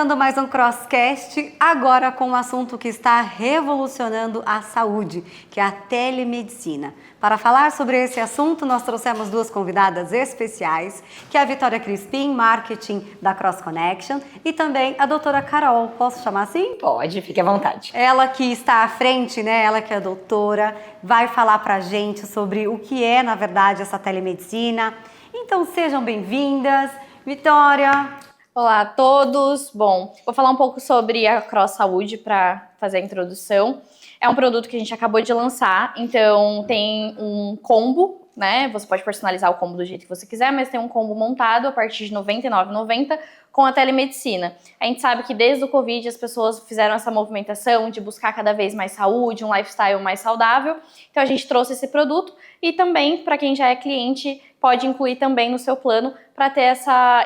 Começando mais um Crosscast, agora com um assunto que está revolucionando a saúde, que é a telemedicina. Para falar sobre esse assunto, nós trouxemos duas convidadas especiais, que é a Vitória Crispim, marketing da Cross Connection, e também a doutora Carol. Posso chamar assim? Pode, fique à vontade. Ela que está à frente, né? Ela que é doutora, vai falar pra gente sobre o que é, na verdade, essa telemedicina. Então, sejam bem-vindas. Vitória... Olá a todos. Bom, vou falar um pouco sobre a Cross Saúde para fazer a introdução. É um produto que a gente acabou de lançar, então tem um combo, né? Você pode personalizar o combo do jeito que você quiser, mas tem um combo montado a partir de R$ 99,90 com a telemedicina. A gente sabe que desde o Covid as pessoas fizeram essa movimentação de buscar cada vez mais saúde, um lifestyle mais saudável. Então a gente trouxe esse produto e também, para quem já é cliente, pode incluir também no seu plano para ter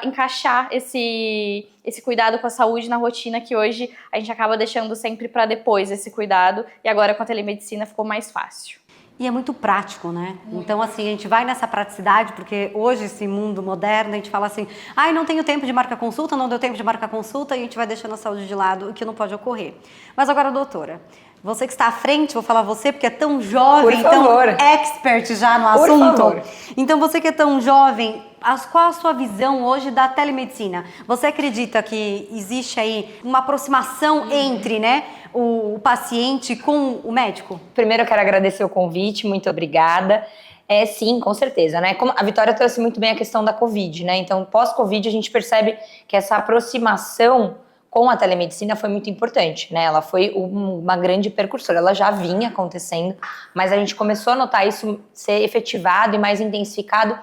encaixar esse cuidado com a saúde na rotina que hoje a gente acaba deixando sempre para depois esse cuidado e agora com a telemedicina ficou mais fácil. E é muito prático, né? Então, assim, a gente vai nessa praticidade, porque hoje, esse mundo moderno, a gente fala assim, ai, não tenho tempo de marcar consulta, não deu tempo de marcar consulta, e a gente vai deixando a saúde de lado, o que não pode ocorrer. Mas agora, doutora, você que está à frente, vou falar você, porque é tão jovem, tão expert já no assunto. Por favor. Então, você que é tão jovem, qual a sua visão hoje da telemedicina? Você acredita que existe aí uma aproximação entre, né, o paciente com o médico? Primeiro eu quero agradecer o convite, muito obrigada. Sim, com certeza, né? Como a Vitória trouxe muito bem a questão da Covid, né? Então, pós-Covid, a gente percebe que essa aproximação com a telemedicina foi muito importante, né? Ela foi uma grande precursora, ela já vinha acontecendo, mas a gente começou a notar isso ser efetivado e mais intensificado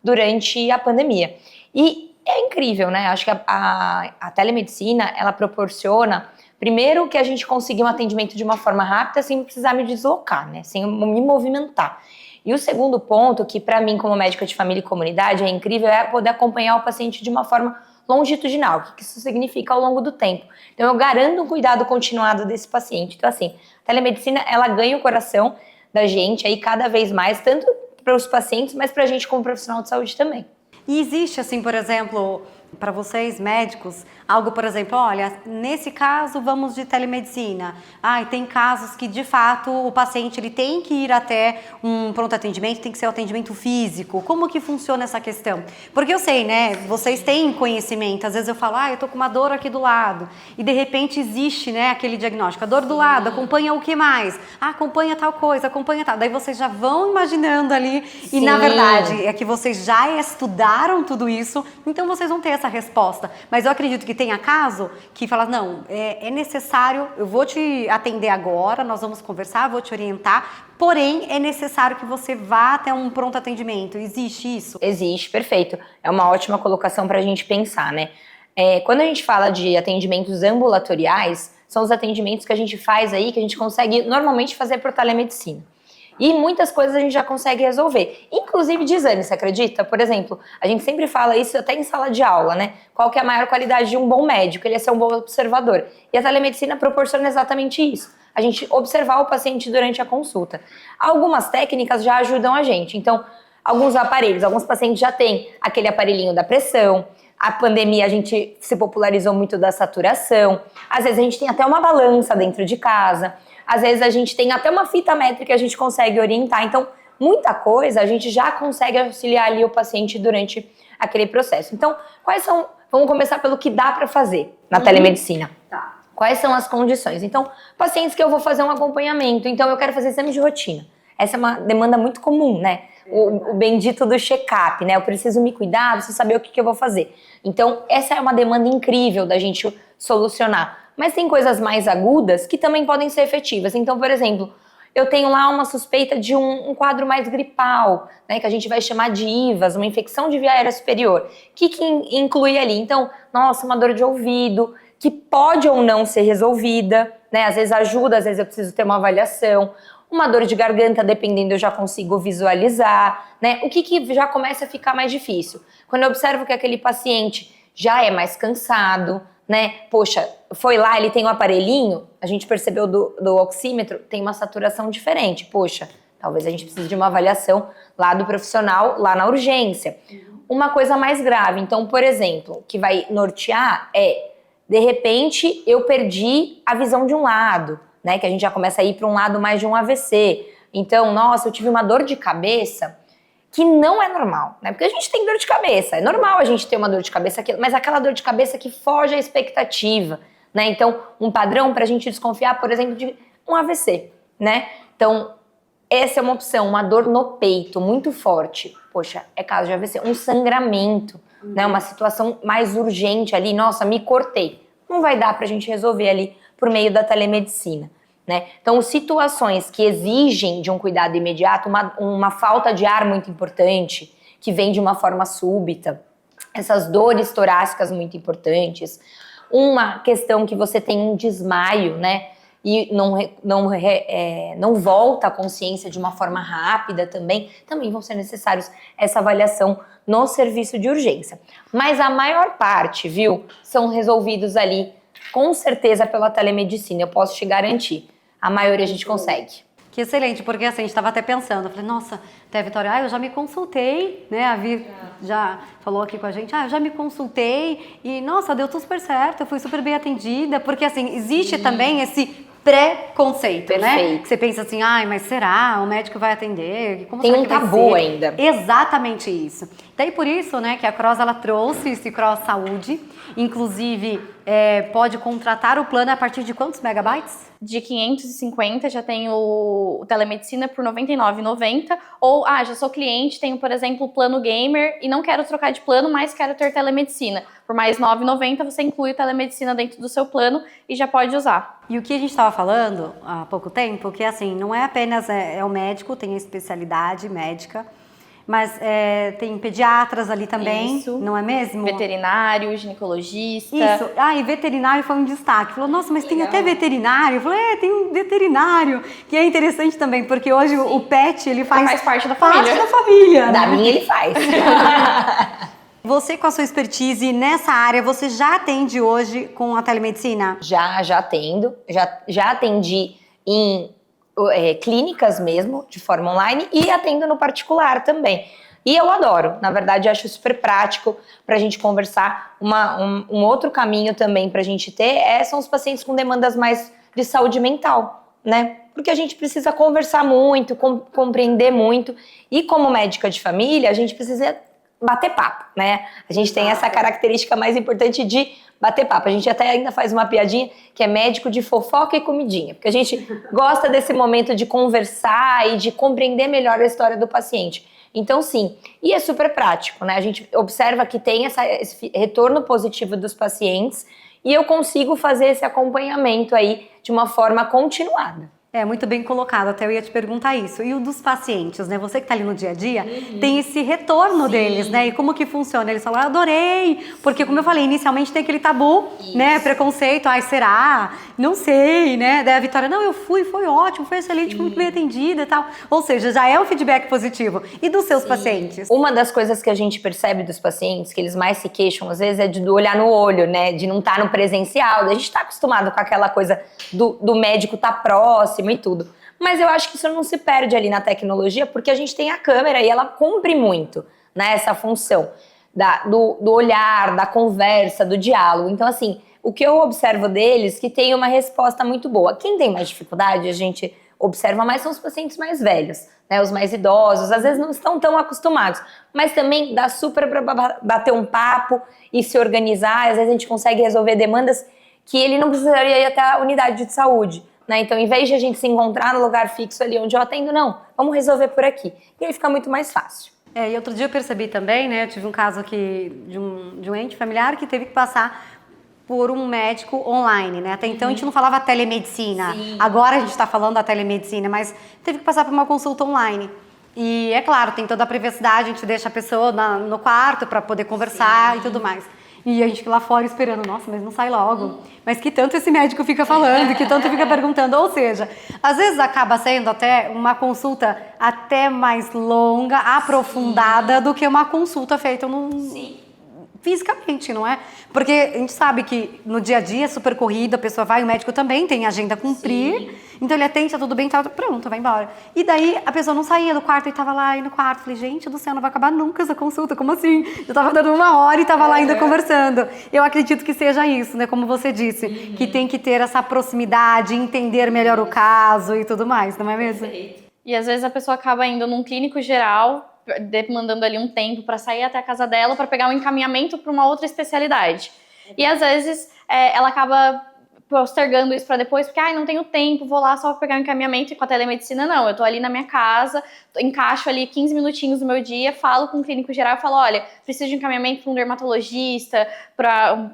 durante a pandemia. E é incrível, né? Acho que a telemedicina, ela proporciona, primeiro, que a gente consiga um atendimento de uma forma rápida sem precisar me deslocar, né? Sem me movimentar. E o segundo ponto, que para mim, como médica de família e comunidade, é incrível, é poder acompanhar o paciente de uma forma longitudinal. O que isso significa ao longo do tempo? Então, eu garanto um cuidado continuado desse paciente. Então, assim, a telemedicina, ela ganha o coração da gente aí cada vez mais, tanto para os pacientes, mas para a gente como profissional de saúde também. E existe, assim, por exemplo, para vocês médicos, algo, por exemplo, olha, nesse caso vamos de telemedicina. E tem casos que, de fato, o paciente ele tem que ir até um pronto atendimento, tem que ser um atendimento físico. Como que funciona essa questão? Porque eu sei, né, vocês têm conhecimento. Às vezes eu falo, eu tô com uma dor aqui do lado. E, de repente, existe, né, aquele diagnóstico. A dor do lado, acompanha o que mais? Acompanha tal coisa, acompanha tal. Daí vocês já vão imaginando ali. Sim. E, na verdade, é que vocês já estudaram tudo isso, então vocês vão ter essa resposta. Mas eu acredito que tenha caso que fala, não, é necessário, eu vou te atender agora, nós vamos conversar, vou te orientar, porém é necessário que você vá até um pronto atendimento. Existe isso? Existe, perfeito. É uma ótima colocação para a gente pensar, né? Quando a gente fala de atendimentos ambulatoriais, são os atendimentos que a gente faz aí, que a gente consegue normalmente fazer por telemedicina. E muitas coisas a gente já consegue resolver, inclusive de exame, você acredita? Por exemplo, a gente sempre fala isso até em sala de aula, né? Qual que é a maior qualidade de um bom médico? Ele é ser um bom observador. E a telemedicina proporciona exatamente isso, a gente observar o paciente durante a consulta. Algumas técnicas já ajudam a gente, então, alguns aparelhos, alguns pacientes já têm aquele aparelhinho da pressão, a pandemia a gente se popularizou muito da saturação, às vezes a gente tem até uma balança dentro de casa, às vezes a gente tem até uma fita métrica que a gente consegue orientar. Então, muita coisa a gente já consegue auxiliar ali o paciente durante aquele processo. Então, quais são... Vamos começar pelo que dá para fazer na telemedicina. Tá. Quais são as condições? Então, pacientes que eu vou fazer um acompanhamento. Então, eu quero fazer exame de rotina. Essa é uma demanda muito comum, né? O bendito do check-up, né? Eu preciso me cuidar, preciso saber o que eu vou fazer. Então, essa é uma demanda incrível da gente solucionar. Mas tem coisas mais agudas que também podem ser efetivas. Então, por exemplo, eu tenho lá uma suspeita de um quadro mais gripal, né, que a gente vai chamar de IVAS, uma infecção de via aérea superior. O que inclui ali? Então, nossa, uma dor de ouvido, que pode ou não ser resolvida, né? Às vezes ajuda, às vezes eu preciso ter uma avaliação. Uma dor de garganta, dependendo, eu já consigo visualizar, né? O que já começa a ficar mais difícil? Quando eu observo que aquele paciente já é mais cansado, né? Poxa, foi lá, ele tem um aparelhinho, a gente percebeu do oxímetro, tem uma saturação diferente. Poxa, talvez a gente precise de uma avaliação lá do profissional, lá na urgência. Uma coisa mais grave, então, por exemplo, que vai nortear De repente, eu perdi a visão de um lado, né? Que a gente já começa a ir para um lado mais de um AVC. Então, nossa, eu tive uma dor de cabeça que não é normal, né? Porque a gente tem dor de cabeça, é normal a gente ter uma dor de cabeça, mas aquela dor de cabeça que foge à expectativa, né? Então, um padrão para a gente desconfiar, por exemplo, de um AVC, né? Então, essa é uma opção, uma dor no peito muito forte. Poxa, é caso de AVC. Um sangramento, né? Uma situação mais urgente ali. Nossa, me cortei. Não vai dar pra gente resolver ali por meio da telemedicina, né? Então, situações que exigem de um cuidado imediato, uma falta de ar muito importante, que vem de uma forma súbita, essas dores torácicas muito importantes, uma questão que você tem um desmaio, né? E não volta à consciência de uma forma rápida também vão ser necessários essa avaliação no serviço de urgência. Mas a maior parte, viu, são resolvidos ali, com certeza, pela telemedicina, eu posso te garantir. A maioria a gente consegue. Que excelente, porque assim, a gente estava até pensando, eu falei, nossa, até Vitória, eu já me consultei, né, a Vi já falou aqui com a gente, eu já me consultei e, nossa, deu tudo super certo, eu fui super bem atendida, porque assim, existe também esse preconceito, né? Que você pensa assim, mas será? O médico vai atender? Como tem será um que vai tabu ser? ainda. Exatamente isso. Daí por isso, né, que a Cross, ela trouxe esse Cross Saúde, inclusive pode contratar o plano a partir de quantos megabytes? De 550 já tem o telemedicina por R$ 99,90. Ou, já sou cliente, tenho, por exemplo, o plano gamer e não quero trocar de plano, mas quero ter telemedicina. Por mais R$ 9,90 você inclui a telemedicina dentro do seu plano e já pode usar. E o que a gente estava falando há pouco tempo, que assim, não é apenas o médico, tem a especialidade médica, mas tem pediatras ali também, Isso. Não é mesmo? Veterinário, ginecologista. Isso. E veterinário foi um destaque. Falou, nossa, mas tem até veterinário. Eu falei, tem um veterinário, que é interessante também, porque hoje o pet, ele faz parte da família. Da minha ele faz. Você, com a sua expertise nessa área, você já atende hoje com a telemedicina? Já atendo. Já atendi em clínicas mesmo, de forma online, e atendo no particular também. E eu adoro, na verdade, eu acho super prático pra gente conversar. Um outro caminho também pra gente ter são os pacientes com demandas mais de saúde mental, né? Porque a gente precisa conversar muito, compreender muito, e como médica de família, a gente precisa bater papo, né? A gente tem essa característica mais importante de bater papo. A gente até ainda faz uma piadinha que é médico de fofoca e comidinha, porque a gente gosta desse momento de conversar e de compreender melhor a história do paciente. Então, sim, e é super prático, né? A gente observa que tem esse retorno positivo dos pacientes e eu consigo fazer esse acompanhamento aí de uma forma continuada. Muito bem colocado, até eu ia te perguntar isso. E o dos pacientes, né? Você que tá ali no dia a dia, tem esse retorno deles, né? E como que funciona? Eles falam, adorei, porque como eu falei, inicialmente tem aquele tabu, né? Preconceito, será? Não sei, né? Daí a Vitória, não, eu fui, foi ótimo, foi excelente, fui muito bem atendida e tal. Ou seja, já é um feedback positivo. E dos seus pacientes? Uma das coisas que a gente percebe dos pacientes, que eles mais se queixam às vezes, é de olhar no olho, né? De não estar no presencial. A gente tá acostumado com aquela coisa do médico estar próximo e tudo. Mas eu acho que isso não se perde ali na tecnologia, porque a gente tem a câmera e ela cumpre muito, né, essa função do olhar, da conversa, do diálogo. Então, assim, o que eu observo deles que tem uma resposta muito boa. Quem tem mais dificuldade, a gente observa mais, são os pacientes mais velhos, né, os mais idosos, às vezes não estão tão acostumados, mas também dá super para bater um papo e se organizar. Às vezes a gente consegue resolver demandas que ele não precisaria ir até a unidade de saúde. Né? Então, em vez de a gente se encontrar no lugar fixo ali onde eu atendo, não, vamos resolver por aqui. E aí fica muito mais fácil. E outro dia eu percebi também, né? Eu tive um caso aqui de um ente familiar que teve que passar por um médico online, né? Até então a gente não falava telemedicina. Sim. Agora a gente está falando da telemedicina, mas teve que passar por uma consulta online. E é claro, tem toda a privacidade, a gente deixa a pessoa no quarto para poder conversar. Sim. E tudo mais. E a gente lá fora esperando, nossa, mas não sai logo. Mas que tanto esse médico fica falando, que tanto fica perguntando. Ou seja, às vezes acaba sendo até uma consulta até mais longa, aprofundada, do que uma consulta feita fisicamente, não é? Porque a gente sabe que no dia a dia é super corrido, a pessoa vai, o médico também tem agenda a cumprir, então ele atende, tá tudo bem, tá pronto, vai embora. E daí a pessoa não saía do quarto e tava lá aí no quarto. Falei, gente do céu, não vai acabar nunca essa consulta, como assim? Eu tava dando 1 hora e tava lá ainda conversando. Eu acredito que seja isso, né? Como você disse, que tem que ter essa proximidade, entender melhor o caso e tudo mais, não é mesmo? E às vezes a pessoa acaba indo num clínico geral, demandando ali um tempo para sair até a casa dela para pegar um encaminhamento para uma outra especialidade. E às vezes ela acaba postergando isso para depois, porque não tenho tempo, vou lá só pra pegar um encaminhamento. E com a telemedicina não, eu tô ali na minha casa, encaixo ali 15 minutinhos do meu dia, falo com o clínico geral e falo, olha, preciso de encaminhamento para um dermatologista, para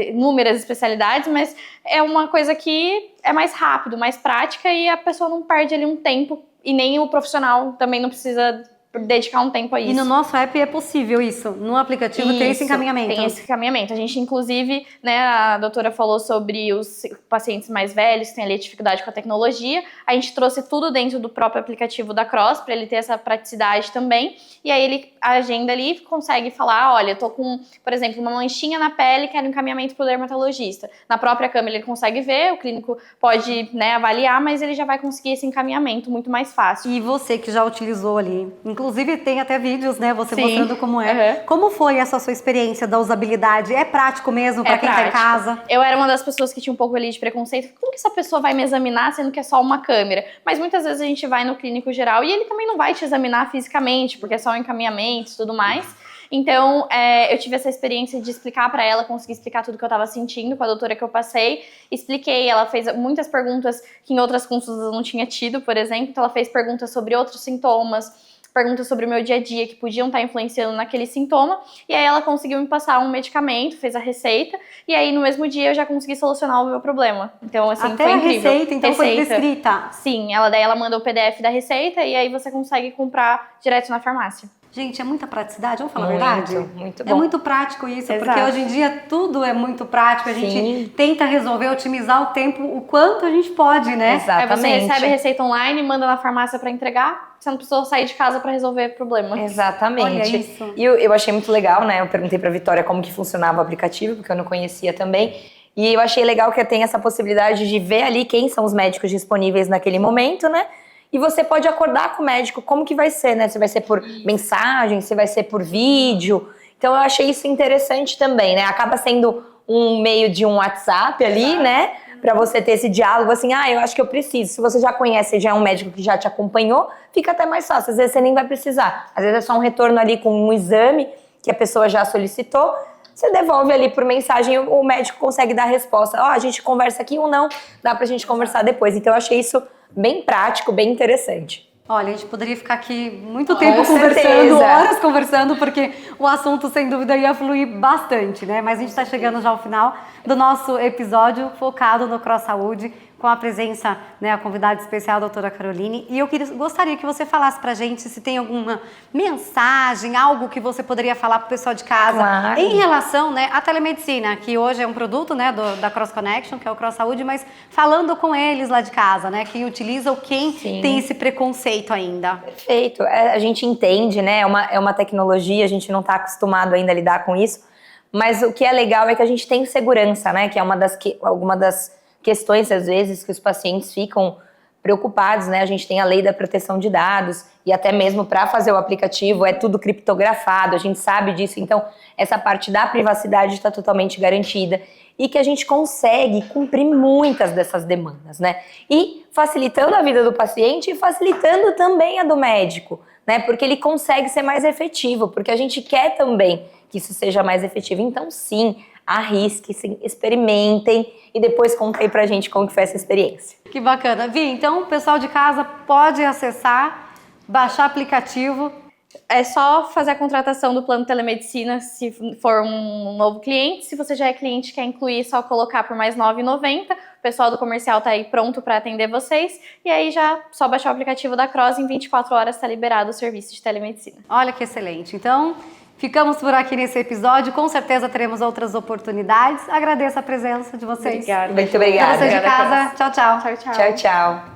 inúmeras especialidades, mas é uma coisa que é mais rápido, mais prática e a pessoa não perde ali um tempo e nem o profissional também não precisa dedicar um tempo a isso. E no nosso app é possível isso. No aplicativo tem esse encaminhamento. Tem esse encaminhamento. A gente, inclusive, né, a doutora falou sobre os pacientes mais velhos que têm ali dificuldade com a tecnologia. A gente trouxe tudo dentro do próprio aplicativo da Cross para ele ter essa praticidade também. E aí ele agenda ali e consegue falar, olha, eu tô com, por exemplo, uma manchinha na pele, quero encaminhamento pro dermatologista. Na própria câmera ele consegue ver, o clínico pode, né, avaliar, mas ele já vai conseguir esse encaminhamento muito mais fácil. E você que já utilizou ali, inclusive tem até vídeos, né, você Sim. mostrando como é. Como foi essa sua experiência da usabilidade? É prático mesmo para quem tá em casa? Eu era uma das pessoas que tinha um pouco ali de preconceito. Como que essa pessoa vai me examinar sendo que é só uma câmera? Mas muitas vezes a gente vai no clínico geral e ele também não vai te examinar fisicamente, porque é só um encaminhamento e tudo mais. Então, eu tive essa experiência de explicar para ela, conseguir explicar tudo que eu tava sentindo com a doutora que eu passei. Expliquei, ela fez muitas perguntas que em outras consultas eu não tinha tido, por exemplo. Então, ela fez perguntas sobre outros sintomas, perguntas sobre o meu dia a dia que podiam estar influenciando naquele sintoma. E aí ela conseguiu me passar um medicamento, fez a receita. E aí, no mesmo dia, eu já consegui solucionar o meu problema. Então, assim, até foi a incrível. Receita, então foi prescrita? Sim, daí ela manda o PDF da receita e aí você consegue comprar direto na farmácia. Gente, é muita praticidade, vamos falar a verdade? Muito bom. É muito prático isso, porque hoje em dia tudo é muito prático, a gente tenta resolver, otimizar o tempo o quanto a gente pode, né? Exatamente. Aí você recebe a receita online, manda na farmácia para entregar, você não precisou sair de casa para resolver o problema. Exatamente. Olha isso. E eu achei muito legal, né? Eu perguntei pra Vitória como que funcionava o aplicativo, porque eu não conhecia também. E eu achei legal que tem essa possibilidade de ver ali quem são os médicos disponíveis naquele momento, né? E você pode acordar com o médico como que vai ser, né? Se vai ser por mensagem, se vai ser por vídeo. Então eu achei isso interessante também, né? Acaba sendo um meio de um WhatsApp ali, né? Pra você ter esse diálogo assim, eu acho que eu preciso. Se você já conhece, já é um médico que já te acompanhou, fica até mais fácil. Às vezes você nem vai precisar. Às vezes é só um retorno ali com um exame que a pessoa já solicitou. Você devolve ali por mensagem, o médico consegue dar a resposta. A gente conversa aqui ou não, dá pra gente conversar depois. Então eu achei isso bem prático, bem interessante. Olha, a gente poderia ficar aqui muito tempo conversando, horas conversando, porque o assunto, sem dúvida, ia fluir bastante, né? Mas a gente está chegando já ao final do nosso episódio focado no Cross Saúde, com a presença, né, a convidada especial, a doutora Caroline. E eu gostaria que você falasse pra gente se tem alguma mensagem, algo que você poderia falar pro pessoal de casa em relação, né, à telemedicina, que hoje é um produto, né, da Cross Connection, que é o Cross Saúde, mas falando com eles lá de casa, né, quem utiliza ou quem tem esse preconceito ainda. Perfeito. A gente entende, né, é uma tecnologia, a gente não tá acostumado ainda a lidar com isso, mas o que é legal é que a gente tem segurança, né, que é alguma das questões, às vezes, que os pacientes ficam preocupados, né? A gente tem a lei da proteção de dados e até mesmo para fazer o aplicativo é tudo criptografado, a gente sabe disso, então essa parte da privacidade está totalmente garantida e que a gente consegue cumprir muitas dessas demandas, né? E facilitando a vida do paciente e facilitando também a do médico, né? Porque ele consegue ser mais efetivo, porque a gente quer também que isso seja mais efetivo. Então, sim, arrisquem, sim, experimentem e depois contem pra gente como que foi essa experiência. Que bacana. Vi, então o pessoal de casa pode acessar, baixar o aplicativo. É só fazer a contratação do plano telemedicina se for um novo cliente. Se você já é cliente e quer incluir, é só colocar por mais R$ 9,90. O pessoal do comercial tá aí pronto para atender vocês. E aí já só baixar o aplicativo da Cross, em 24 horas está liberado o serviço de telemedicina. Olha que excelente. Então, ficamos por aqui nesse episódio. Com certeza teremos outras oportunidades. Agradeço a presença de vocês. Obrigada. Muito obrigada. Para vocês de casa. Tchau, tchau. Tchau, tchau. Tchau, tchau.